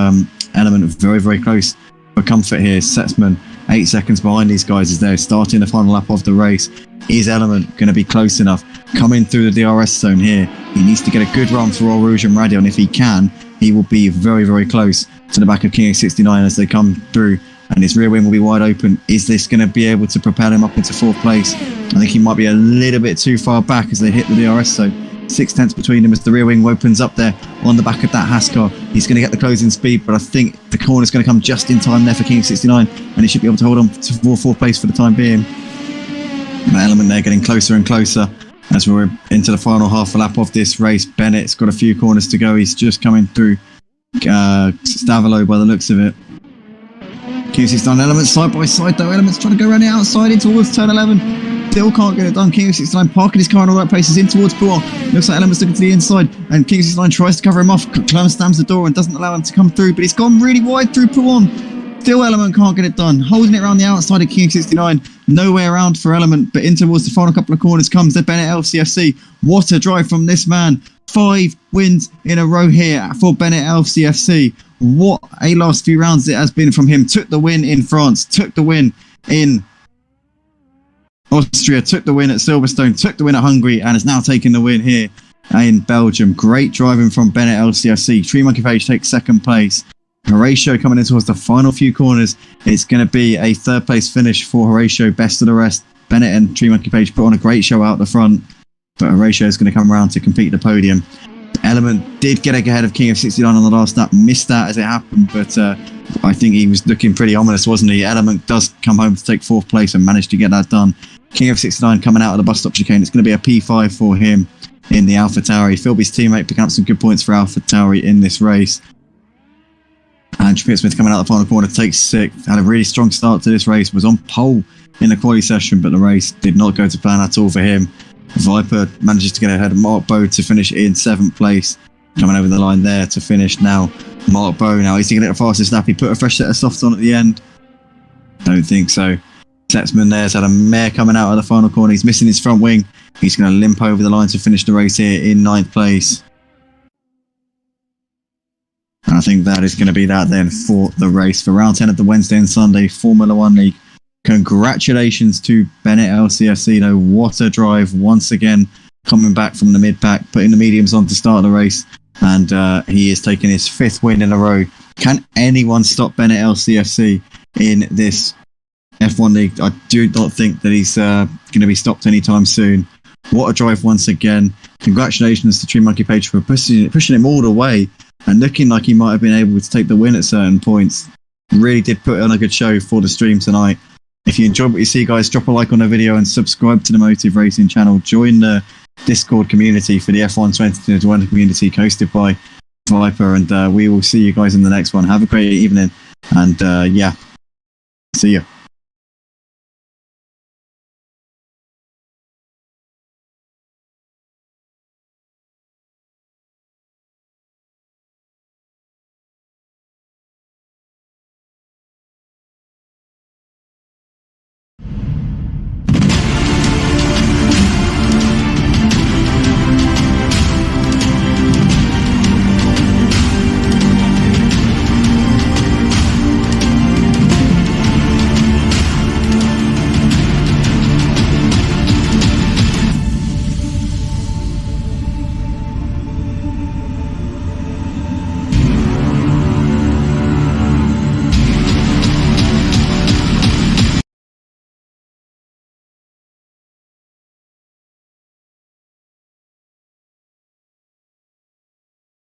Element very, very close for comfort here. Setzman 8 seconds behind these guys as they're starting the final lap of the race. Is Element going to be close enough? Coming through the DRS zone here, he needs to get a good run for El Rouge and Radion. If he can, he will be very, very close to the back of King of 69 as they come through, and his rear wing will be wide open. Is this going to be able to propel him up into 4th place? I think he might be a little bit too far back as they hit the DRS zone. 6 tenths between them as the rear wing opens up there on the back of that Haas car. He's going to get the closing speed, but I think the corner's going to come just in time there for King of 69, and he should be able to hold on to 4th place for the time being. But Element there getting closer and closer as we're into the final half a lap of this race. Bennett's got a few corners to go. He's just coming through Stavilo by the looks of it. King of 69 Element side by side though. Element's trying to go around the outside in towards turn 11. Still can't get it done. King of 69 parking his car in all the right places in towards Pouan. Looks like Element's looking to the inside, and King of 69 tries to cover him off. Clem slams the door and doesn't allow him to come through, but he's gone really wide through Pouan. Still Element can't get it done. Holding it around the outside of King of 69. No way around for Element, but in towards the final couple of corners comes the Bennett LCFC. What a drive from this man. 5 wins in a row here for Bennett LCFC. What a last few rounds it has been from him. Took the win in France, took the win in Austria, took the win at Silverstone, took the win at Hungary, and is now taking the win here in Belgium. Great driving from Bennett LCFC. XandaFlanda takes 2nd place. Horatio coming in towards the final few corners. It's going to be a 3rd place finish for Horatio. Best of the rest. Bennett and XandaFlanda put on a great show out the front, but Horatio is going to come around to complete the podium. Element did get ahead of King of 69 on the last lap, missed that as it happened, but I think he was looking pretty ominous, wasn't he? Element does come home to take 4th place and managed to get that done. King of 69 coming out of the bus stop chicane. It's going to be a P5 for him in the AlphaTauri. Philby's teammate picking up some good points for AlphaTauri in this race. And Smith coming out the final corner takes 6th. Had a really strong start to this race. Was on pole in the quali session, but the race did not go to plan at all for him. Viper manages to get ahead of Mark Bowe to finish in 7th place. Coming over the line there to finish now. Mark Bowe now, is he going to get the fastest lap? He put a fresh set of softs on at the end. Don't think so. Setzman there's had a mare coming out of the final corner. He's missing his front wing. He's going to limp over the line to finish the race here in 9th place. And I think that is going to be that then for the race for round 10 of the Wednesday and Sunday Formula One League. Congratulations to Bennett LCFC though. What a drive once again, coming back from the mid-pack, putting the mediums on to start the race, and he is taking his 5th win in a row. Can anyone stop Bennett LCFC in this F1 League? I do not think that he's going to be stopped anytime soon. What a drive once again. Congratulations to XandaFlanda for pushing him all the way and looking like he might have been able to take the win at certain points. Really did put on a good show for the stream tonight. If you enjoyed what you see, guys, drop a like on the video and subscribe to the Motive Racing channel. Join the Discord community for the F1 2021 community hosted by Viper, and we will see you guys in the next one. Have a great evening, and yeah, see you.